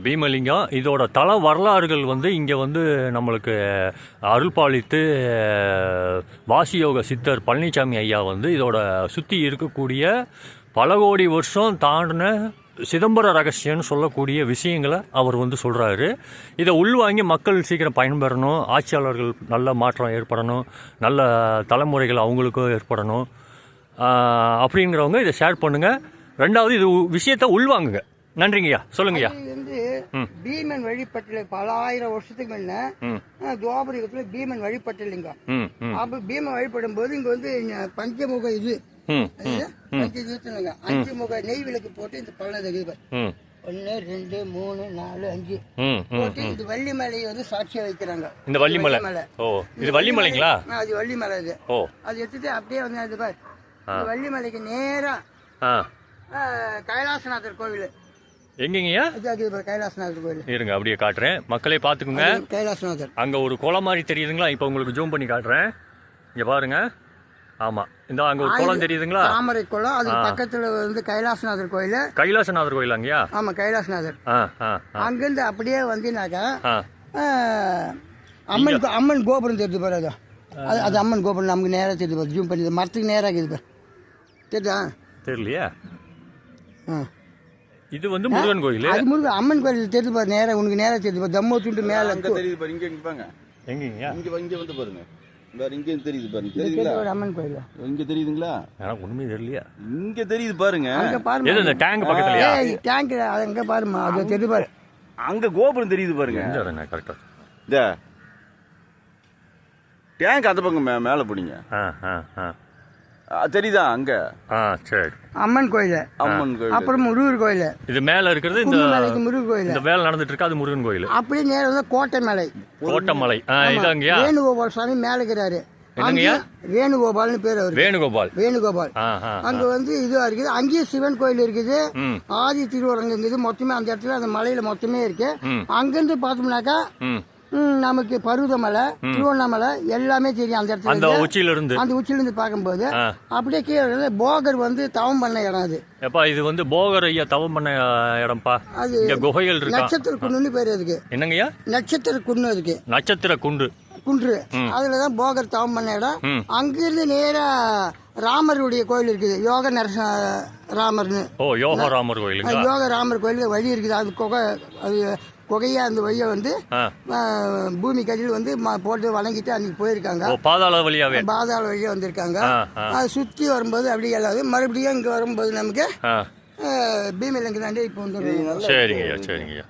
பீமலிங்கம் இதோட தல வரலாறுகள் இங்கே நம்மளுக்கு அருள்பாலித்து வாசியோக சித்தர் பழனிசாமி ஐயா இதோட சுற்றி இருக்கக்கூடிய பல கோடி வருஷம் தாண்டின சிதம்பர ரகசியம்னு சொல்லக்கூடிய விஷயங்களை அவர் சொல்கிறாரு. இதை உள்வாங்கி மக்கள் சீக்கிரம் பயன்பெறணும், ஆட்சியாளர்கள் நல்ல மாற்றம் ஏற்படணும், நல்ல தலைமுறைகள் அவங்களுக்கும் ஏற்படணும் அப்படிங்கிறவங்க இதை ஷேர் பண்ணுங்கள். ரெண்டாவது இது விஷயத்தை உள்வாங்குங்க. நன்றிங்கய்யா. சொல்லுங்கய்யா. பீமன் வழிபட்டல பல ஆயிரம் வருஷத்துக்கு முன்ன துவாபரிகத்துல பீமன் வழிபட்டலிங்க. அப்ப பீமன் வழிபடும் போது இங்க பஞ்சமுக இது அஞ்சு முக நெய் விளக்கு போட்டு இந்த பள்ளம் 1 2 3 4 5 போட்டு இந்த வள்ளிமலையை சாட்சியா வைக்கிறாங்க. இந்த வள்ளிமலை இது வள்ளிமலைங்களா? அது வள்ளிமலை. இது அது எடுத்துட்டு அப்படியே அது பாரு வள்ளிமலைக்கு நேரா கைலாசநாதர் கோவில். எங்கங்கய்யா? கைலாசநாதர் கோயில். இருங்க அப்படியே காட்டுறேன், மக்களே பார்த்துக்குங்க. கைலாசநாதர் அங்கே ஒரு குளம் மாதிரி தெரியுதுங்களா? இப்போ உங்களுக்கு ஜூம் பண்ணி காட்டுறேன். இங்கே பாருங்க. ஆமாம், இந்த அங்கே ஒரு குளம் தெரியுதுங்களா? தாமரை குளம். அது பக்கத்தில் கைலாசநாதர் கோயில். கைலாசநாதர் கோயில் அங்கேயா? ஆமாம், கைலாசநாதர். அங்கேருந்து அப்படியே வந்தீங்கன்னாக்கா அம்மன் கோபுரம் தெரியுது பாரு. அது அம்மன் கோபுரம் நமக்கு நேராக தெரியுது பாரு. ஜூம் பண்ணி மரத்துக்கு நேராக இருக்குது பாரு. தெரியுதா? தெரியலையா? இது முருகன் கோயில். அது முருகன் அம்மன் கோயில் தெரியுது பாரு. நேராக உனக்கு நேராக தெரியுது பாரு. தம்மோ துண்டு மேலே தெரியுது பாரு. இங்கே பாங்க. எங்கங்கய்யா? இங்கே பாருங்க. இங்க தெரியுது பாருங்க. தெரியுதுங்களா? அம்மன் கோயில் இங்க தெரியுதுங்களா? எனக்கு ஒண்ணுமே தெரியலையா? இங்க தெரியுது பாருங்க. அங்க பாருங்க. இந்த டேங்க் பக்கத்துலயா? டேங்க் அங்க பாருமா. அது தெரியுது பாரு. அங்க கோபுரம் தெரியுது பாருங்க. கரெக்டா. இந்த டேங்க் அந்த பக்கம் மேல போனீங்க. தெரியுதா? அங்க சரி. அம்மன் கோயில். அம்மன் கோயில். அப்புறம் முருகர் கோயில். இது மேல இருக்கிறது இந்த முருகர் கோயில். இந்த வேலை நடந்துட்டு இருக்கு. அது முருகன் கோயில். அப்படியே நேரா கோட்டை மலை. கோட்டை மலை. இதாங்கயா? வேணுகோபால் சாமி மேல இருக்கிறாரு. என்னங்கய்யா? வேணுகோபால்னு பேர் அவரு. வேணுகோபால். அங்க இதுவா இருக்குது. அங்கேயும் சிவன் கோயில் இருக்குது. ஆதி திருவரங்கம் இருக்குது. மொத்தமே அந்த இடத்துல அந்த மலையில மொத்தமே இருக்கு. அங்கிருந்து பார்த்தோம்னாக்கா நமக்கு பருவதமலை, திருவண்ணாமலை எல்லாமே தெரியும். அந்த இடத்துல அந்த உச்சியில இருந்து பார்க்கும்போது அப்படியே கீழே போகர் தவம் பண்ண இடம். அது எப்பா இது போகர் ஐயா தவம் பண்ண இடம்பா. அது குகைகள் இருக்கு. நட்சத்திர குன்றுன்னு பேரு அதுக்கு. என்னங்கய்யா? நட்சத்திர குன்று. அதுக்கு நட்சத்திர குன்று. அதுலதான் போகர் தவம் பண்ண இடம். அங்கிருந்து நேரா ராமருடைய கோயில் இருக்குது. யோக நரசிம்ம ராமர்னு. யோக ராமர் கோயில். யோக ராமர் கோயில் வழி இருக்குது. அது குகையா அந்த வழியை பூமி கடியில் போட்டு வணங்கிட்டு அன்னைக்கு போயிருக்காங்க. பாதாள வழியா வந்திருக்காங்க. அதை சுற்றி வரும்போது அப்படியே எல்லாவது மறுபடியும் இங்கே வரும்போது நமக்கு பீமலிங்க தாண்டி இப்போ வந்து. சரிங்கய்யா.